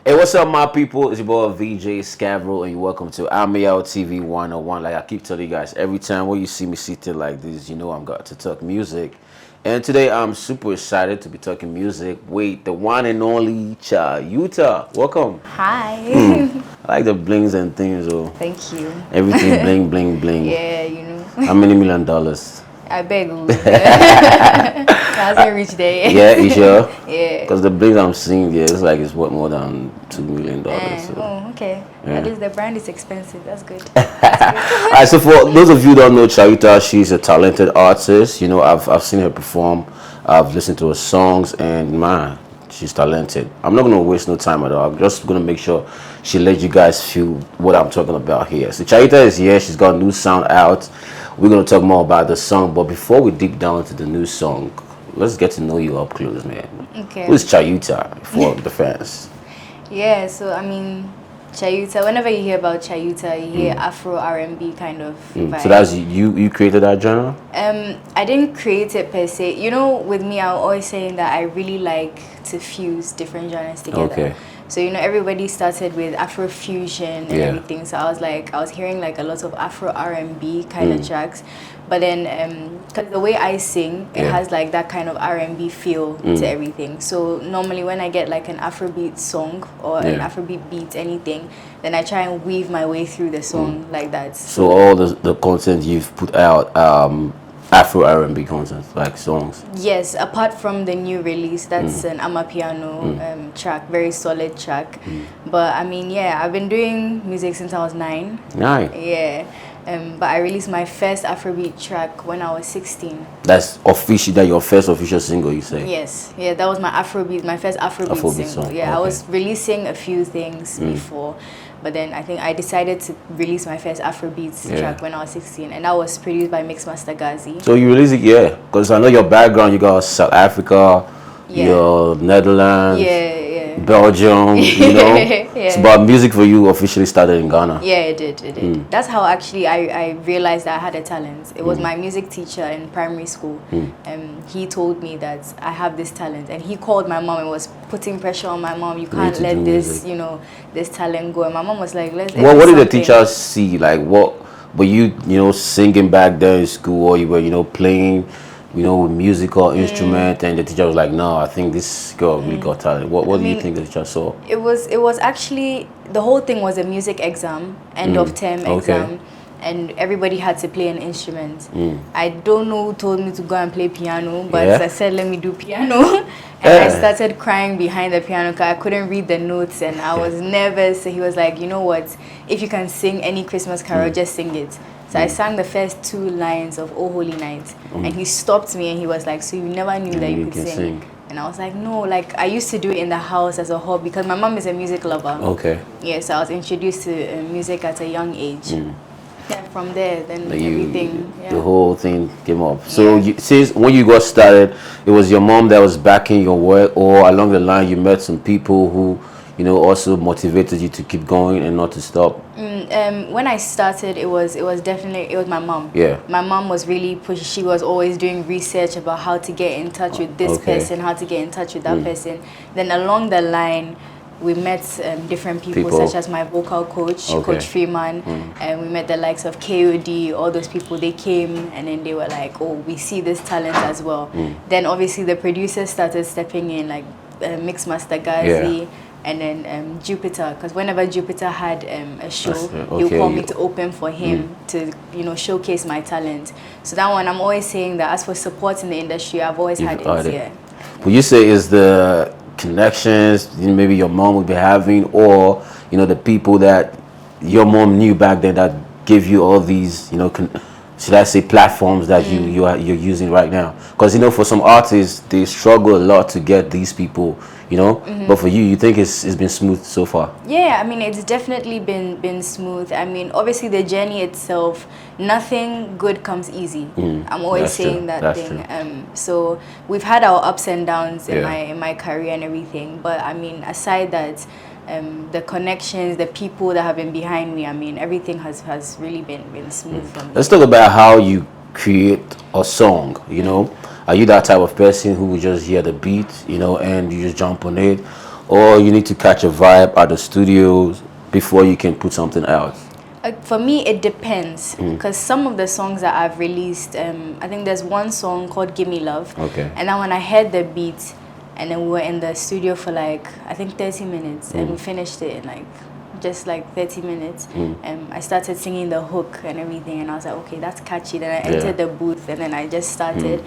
Hey, what's up, my people? It's your boy VJ Scavro, and you're welcome to Ameyaw TV 101. Like I keep telling you guys, every time when you see me seated like this, you know I'm got to talk music. And today I'm super excited to be talking music. Wait, the one and only Chayuta. Welcome. Hi. I like the blings and things, though. Thank you. Everything bling, bling, bling. Yeah, you know. How many $1 million? I beg you. Hasn't reached there. Yeah, you sure? Yeah. Because the blings I'm seeing there, it's like it's worth more than $2 million. So. Oh, okay. Yeah. At least the brand is expensive. That's good. Alright, so for those of you who don't know Chayuta, she's a talented artist. You know, I've seen her perform, I've listened to her songs, and man, she's talented. I'm not gonna waste no time at all. I'm just gonna make sure she let you guys feel what I'm talking about here. So Chayuta is here, she's got a new sound out. We're gonna talk more about the song, but before we deep down into the new song, let's get to know you up close, man. Okay. Who's Chayuta for the fans? Yeah, so I mean, Chayuta, whenever you hear about Chayuta, you hear Afro R&B kind of vibe. So that's you created that genre? I didn't create it per se. You know, with me, I'm always saying that I really like to fuse different genres together. Okay. So, you know, everybody started with Afro fusion and Yeah. everything. So I was hearing like a lot of Afro R&B kind of tracks. But then, because the way I sing, it has like that kind of R&B feel to everything. So normally when I get like an Afrobeat song or an Afrobeat beat, anything, then I try and weave my way through the song like that. So all the content you've put out, Afro R&B content, like songs. Yes, apart from the new release, that's an Amapiano track, very solid track. But I mean, yeah, I've been doing music since I was 9. Nice. Yeah, but I released my first Afrobeat track when I was 16. That's official. That your first official single, you say? Yes, yeah, that was my Afrobeat, my first Afrobeat single. song. Yeah, Okay. I was releasing a few things before, but then I think I decided to release my first Afrobeat track when I was 16, and that was produced by Mixmaster Gazi. So you release it, yeah? Because I know your background. You got South Africa, your Netherlands, Belgium. You know, it's about music for you. Officially started in Ghana. Yeah, it did. That's how actually I realized that I had a talent. It was my music teacher in primary school. He told me that I have this talent, and he called my mom and was putting pressure on my mom. You can't let this, you know, this talent go. And my mom was like, let's. What did the teachers see? Like, what were you know, singing back there in school, or you were, you know, playing, you know, with musical instrument, and the teacher was like, no, I think this girl really got talent. What do you think the teacher saw? It was actually, the whole thing was a music exam, end of term exam, and everybody had to play an instrument. I don't know who told me to go and play piano, but I said, let me do piano. And I started crying behind the piano because I couldn't read the notes and I was nervous. So he was like, you know what, if you can sing any Christmas carol, just sing it. So I sang the first 2 lines of Oh Holy Night, and he stopped me and he was like, so you never knew that you could sing? And I was like, no, like I used to do it in the house as a hobby because my mom is a music lover. Okay. Yeah, so I was introduced to music at a young age. Yeah, from there, then everything. The whole thing came up. So since when you got started, it was your mom that was backing your work, or along the line you met some people who, you know, also motivated you to keep going and not to stop? When I started, it was definitely my mom. Yeah. My mom was really pushing. She was always doing research about how to get in touch with this person, how to get in touch with that person. Then along the line, we met different people, such as my vocal coach, Coach Freeman, and we met the likes of KOD, all those people. They came and then they were like, oh, we see this talent as well. Then obviously the producers started stepping in, like Mixmaster Gazi, and then Jupiter, because whenever Jupiter had a show, he'll call me to open for him to, you know, showcase my talent. So that one, I'm always saying that as for support in the industry, I've always had it. Yeah. Would you say is the connections maybe your mom would be having, or, you know, the people that your mom knew back then that gave you all these, you know, should I say platforms that you're using right now? Because, you know, for some artists, they struggle a lot to get these people, you know, but for you think it's been smooth so far? Yeah, I mean, it's definitely been smooth. I mean, obviously the journey itself, nothing good comes easy. I'm always saying that thing. So we've had our ups and downs in my career and everything, but I mean, aside that, the connections, the people that have been behind me, I mean, everything has really been smooth for me. Let's talk about how you create a song, you know. Are you that type of person who would just hear the beat, you know, and you just jump on it? or you need to catch a vibe at the studios before you can put something out? For me, it depends, because some of the songs that I've released, I think there's one song called Gimme Love. Okay. And then when I heard the beat, and then we were in the studio for like, I think 30 minutes, and we finished it in like, just like 30 minutes. I started singing the hook and everything, and I was like, okay, that's catchy. Then I entered the booth, and then I just started.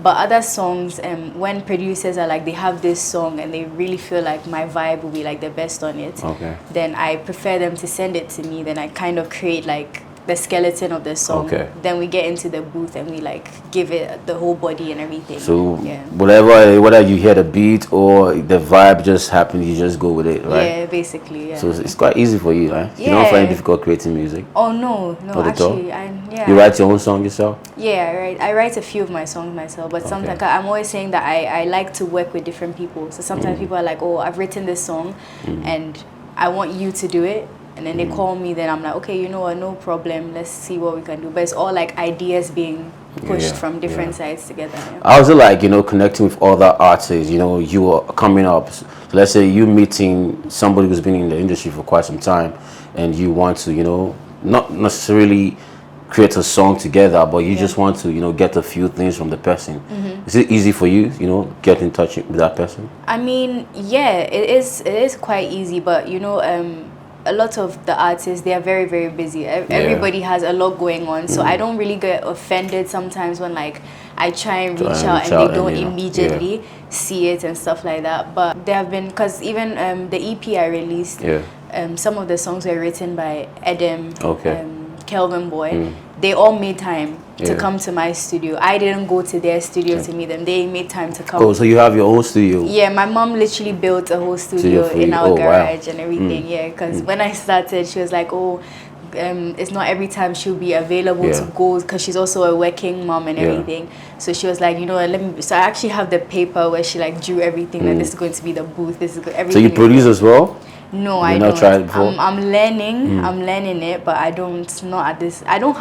But other songs, when producers are like, they have this song and they really feel like my vibe will be like the best on it, then I prefer them to send it to me. Then I kind of create like the skeleton of the song. Then we get into the booth and we like give it the whole body and everything. So whether you hear the beat or the vibe just happens, you just go with it, right? Yeah, basically. Yeah. So it's quite easy for you, right? Yeah. You don't find it difficult creating music? Oh no, actually, You write your own song yourself? Yeah, I write a few of my songs myself, but sometimes I'm always saying that I like to work with different people. So sometimes people are like, oh, I've written this song and I want you to do it. And then they call me, then I'm like, okay, you know what, no problem, let's see what we can do. But it's all like ideas being pushed from different sides together. How's it like, connecting with other artists? You are coming up, so let's say you meeting somebody who's been in the industry for quite some time, and you want to, not necessarily create a song together, but you just want to, get a few things from the person. Is it easy for you, get in touch with that person? I mean, yeah, it is quite easy, but a lot of the artists, they are very, very busy. Everybody has a lot going on, so I don't really get offended sometimes when like I try and reach out and they don't immediately see it and stuff like that. But there have been, because even the EP I released, some of the songs were written by Edem, Kelvin Boy. They all made time to come to my studio. I didn't go to their studio to meet them. They made time to come. Oh, so you have your own studio? Yeah, my mom literally built a whole studio in our garage and everything. Yeah, because when I started, she was like, oh, it's not every time she'll be available to go, because she's also a working mom and everything. So she was like, let me. So I actually have the paper where she like drew everything. Like, this is going to be the booth. This is everything. So you produce as well? No, I don't. Tried it before? I'm learning. I'm learning it, but I don't. Not at this. I don't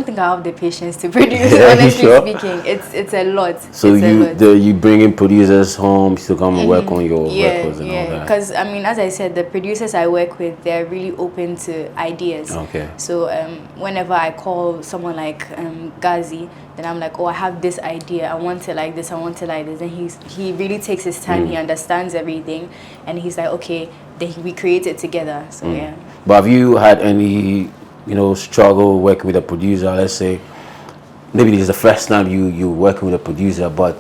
think I have the patience to produce. Honestly speaking, it's a lot. So you bring in producers home to come and work on your records and all that. Because I mean, as I said, the producers I work with, they're really open to ideas. So whenever I call someone like Gazi, then I'm like, oh, I have this idea. I want it like this. I want it like this. And he really takes his time. He understands everything, and he's like, okay. Then we create it together. So yeah. But have you had any, struggle working with a producer? Let's say maybe this is the first time you working with a producer, but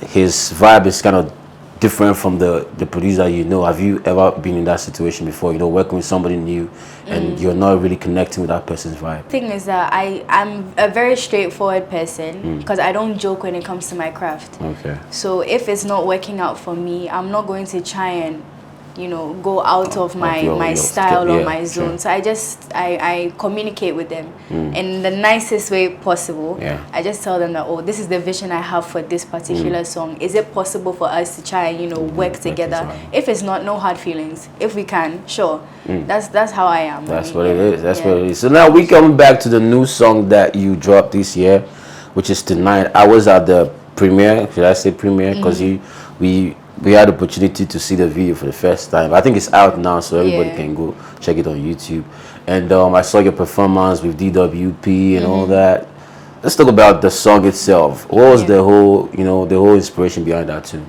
his vibe is kind of different from the producer you know. Have you ever been in that situation before? Working with somebody new and you're not really connecting with that person's vibe. The thing is that I'm a very straightforward person, because I don't joke when it comes to my craft. So if it's not working out for me, I'm not going to try and go out of my style or my zone. So I communicate with them in the nicest way possible. I just tell them that, oh, this is the vision I have for this particular song. Is it possible for us to try and work together? If it's not, no hard feelings. If we can, sure. That's how I am. That's what it is. That's what it is. So now we come back to the new song that you dropped this year, which is Tonight. I was at the premiere. Should I say premiere? Because we had the opportunity to see the video for the first time. I think it's out now, so everybody can go check it on YouTube. And I saw your performance with DWP and all that. Let's talk about the song itself. What was the whole, the whole inspiration behind that tune?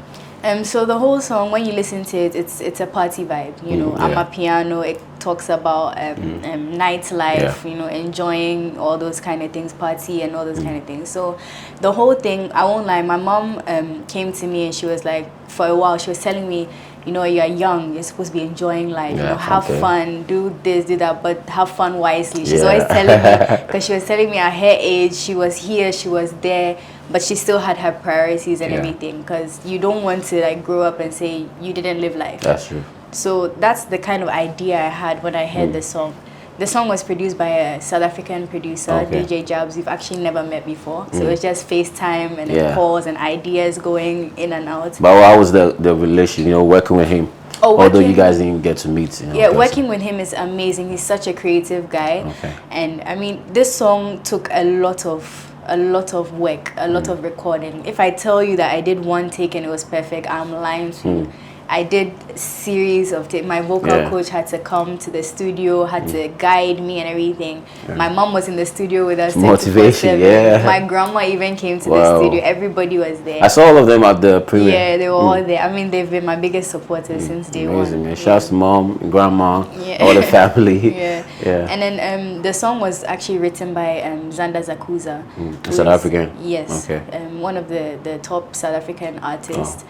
So the whole song, when you listen to it, it's a party vibe. Amapiano. It talks about nightlife, enjoying all those kind of things, party and all those kind of things. So the whole thing, I won't lie, my mom came to me and she was like, for a while, she was telling me, you're young, you're supposed to be enjoying life, have fun, do this, do that, but have fun wisely. She's always telling me, because she was telling me at her age, she was here, she was there, but she still had her priorities and everything, because you don't want to like grow up and say you didn't live life. That's true. So that's the kind of idea I had when I heard the song. The song was produced by a South African producer, DJ Jabs. We've actually never met before. So it was just FaceTime and then calls and ideas going in and out. But how was the relation, working with him? Although you guys didn't get to meet. Working with him is amazing. He's such a creative guy. And I mean, this song took a lot of work, a lot of recording. If I tell you that I did one take and it was perfect, I'm lying to you. I did series of my vocal coach had to come to the studio, had to guide me and everything. My mom was in the studio with us. Motivation, My grandma even came to the studio. Everybody was there. I saw all of them at the premiere. Yeah, they were all there. I mean, they've been my biggest supporters since day one. Amazing, man. Shouts to mom, grandma, all the family. And then the song was actually written by Xander Zakuza. South African? Yes. Okay. One of the top South African artists.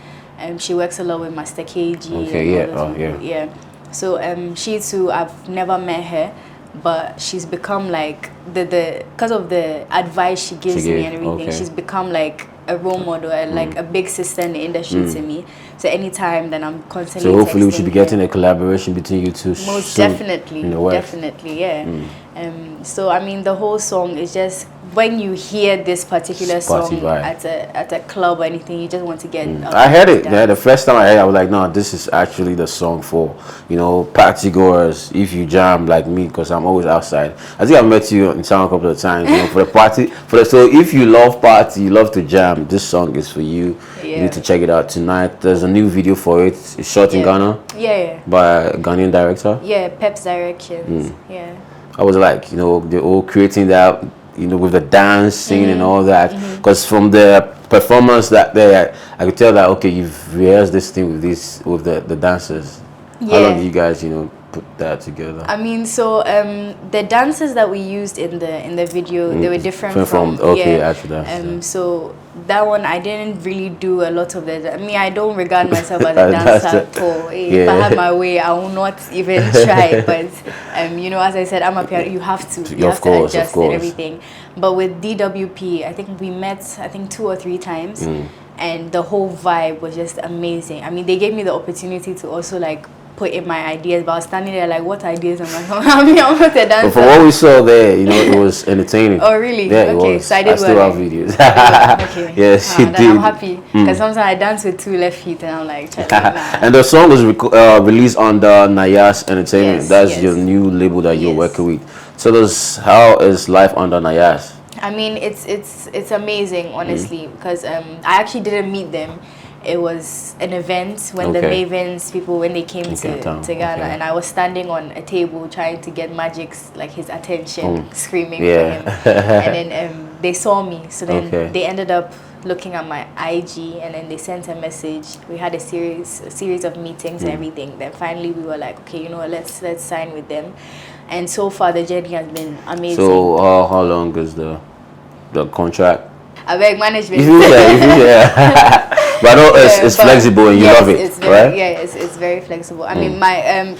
She works a lot with Master KG. Okay, So she too, I've never met her, but she's become like because of the advice she gives me and everything. She's become like a role model, like a big sister in the industry to me. So anytime that I'm constantly. So hopefully we should be getting a collaboration between you two. Most definitely, definitely, yeah. So I mean, the whole song is just, when you hear this particular song at a club or anything, you just want to get. I heard it. Yeah, the first time I heard it, I was like, no, this is actually the song for, you know, party goers. If you jam like me, because I'm always outside. I think I've met you in town a couple of times. You know, for the party, so if you love party, you love to jam, this song is for you. You need to check it out tonight. There's a new video for it. It's shot in Ghana. By a Ghanaian director. Pep's directions. I was like, you know, they're all creating that, you know, with the dancing and all that. Because from the performance that I could tell that, okay, you've rehearsed this thing with the dancers. How long do you guys, you know, put that together? I mean, so the dances that we used in the video, they were different from actually so that one I didn't really do a lot of it. I mean, I don't regard myself as a dancer at all. If I had my way, I will not even try. But you know, as I said, I'm a piano. You have to adjust and everything. But with DWP, I think we met 2 or 3 times, and the whole vibe was just amazing. I mean, they gave me the opportunity to also like put in my ideas, but I was standing there like, what ideas am I? I mean, I'm not a dancer. But from what we saw there, you know, it was entertaining. Oh, really? Yeah, okay, it was. So I did still have videos. Okay. Yes, you did. I'm happy because sometimes I dance with 2 left feet, and I'm like, And the song was released under Nas Entertainment. That's your new label that you're working with. Tell us, how is life under Nas? I mean, it's amazing, honestly, because I actually didn't meet them. It was an event when the Mavens people, when they came to Ghana, and I was standing on a table trying to get Magic's, like, his attention, screaming for him, and then they saw me, so then they ended up looking at my IG, and then they sent a message. We had a series of meetings and everything. Then finally we were like, okay, you know what, let's sign with them. And so far the journey has been amazing. So how long is the contract? I beg management. But I know it's flexible and you love it, right? Yeah, it's very flexible. I mean, my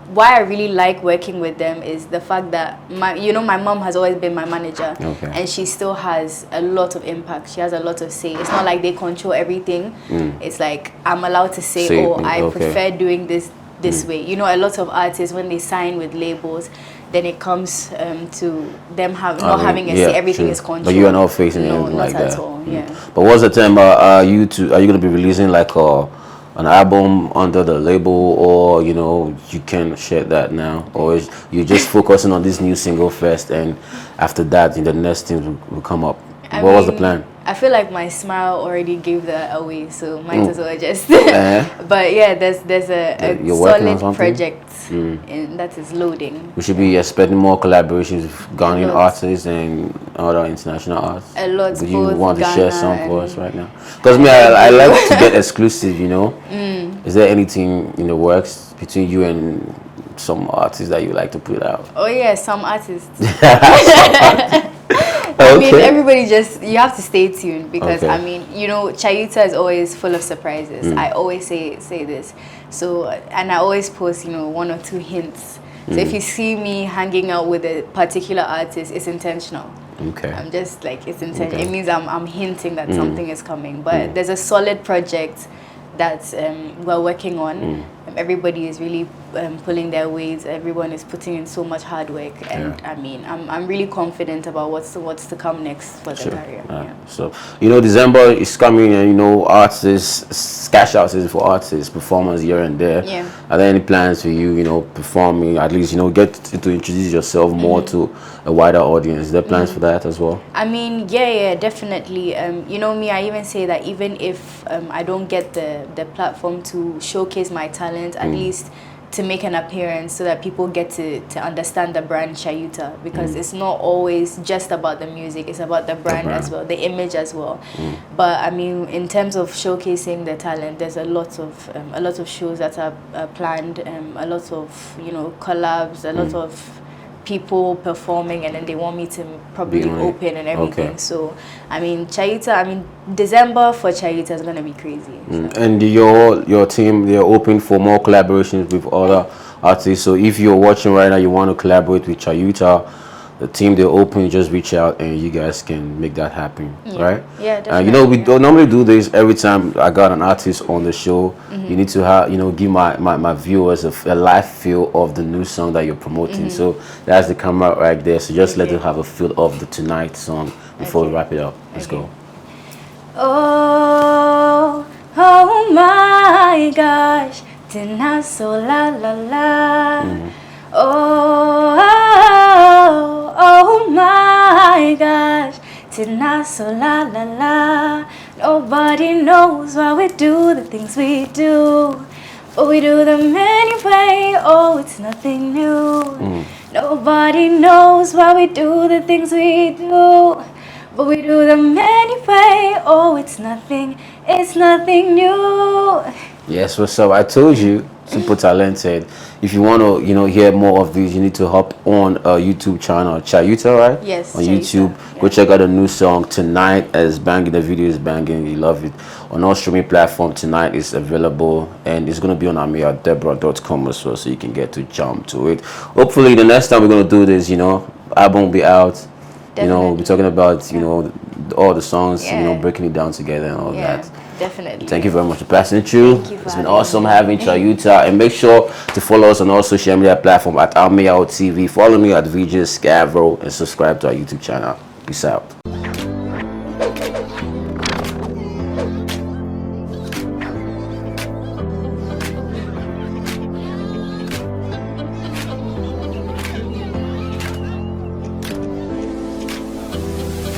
why I really like working with them is the fact that my mom has always been my manager, and she still has a lot of impact. She has a lot of say. It's not like they control everything. It's like I'm allowed to say I prefer doing this way. You know, a lot of artists, when they sign with labels, then it comes to them not having a say. Everything is controlled. But you are not facing anything like that. Not at all. But what's the time? Are you going to be releasing like an album under the label, or you know, you can share that now, or is you just focusing on this new single first, and after that, the next things will come up? What was the plan? I feel like my smile already gave that away, so might as well just. But yeah, there's a solid project and that is loading. We should be expecting more collaborations with Ghanaian artists and other international artists. A lot. Do you want to share some for us right now? Because I like to get exclusive, you know. Is there anything in the works between you and some artists that you like to put out? Oh yeah, some artists. I mean, everybody you have to stay tuned, because I mean, you know, Chayuta is always full of surprises. I always say this. So, and I always post, you know, 1 or 2 hints. So if you see me hanging out with a particular artist, it's intentional. I'm just like, it's intentional. It means I'm hinting that something is coming. But there's a solid project that we're working on. everybody is really pulling their weight. Everyone is putting in so much hard work, and I mean, I'm really confident about what's to come next for the career. So December is coming, and artists, cash outs for artists, performers here and there. Are there any plans for you, performing, at least get to introduce yourself more to a wider audience? Is there plans for that as well? I mean, yeah, definitely. Me, I even say that even if I don't get the platform to showcase my talent, at least to make an appearance so that people get to understand the brand Chayuta, because it's not always just about the music, it's about the brand as well, the image as well. But I mean, in terms of showcasing the talent, there's a lot of shows that are planned, a lot of collabs, a lot of people performing, and then they want me to probably open and everything. So I mean, Chayuta, December for Chayuta is gonna be crazy. And your team, they're open for more collaborations with other artists. So if you're watching right now, you want to collaborate with Chayuta, the team, they're open, just reach out and you guys can make that happen, right? Yeah, definitely. We don't normally do this every time I got an artist on the show. You need to have, give my viewers a live feel of the new song that you're promoting. So that's the camera right there. So just let them have a feel of the Tonight song before we wrap it up. Let's go. Oh my gosh, tonight so la la la. Oh my gosh, tonight so la la la. Nobody knows why we do the things we do, but we do them anyway. Oh, it's nothing new. Nobody knows why we do the things we do, but we do them anyway. Oh, it's nothing new. Yes, what's up? I told you, super talented. If you want to, hear more of these, you need to hop on a YouTube channel, Chayuta, right? Yes, on Chayuta. YouTube. Go check out the new song Tonight. As banging, the video is banging. You love it. On all streaming platforms, Tonight is available, and it's gonna be on Ameyaw.com as well, so you can get to jump to it. Hopefully, the next time we're gonna do this, album will be out. Definitely. We're talking about all the songs, breaking it down together and all that. Definitely. Thank you very much for passing it through. It's been awesome having Chayuta. And make sure to follow us on all social media platforms at Ameyaw TV. Follow me at VJ Scavro and subscribe to our YouTube channel. Peace out.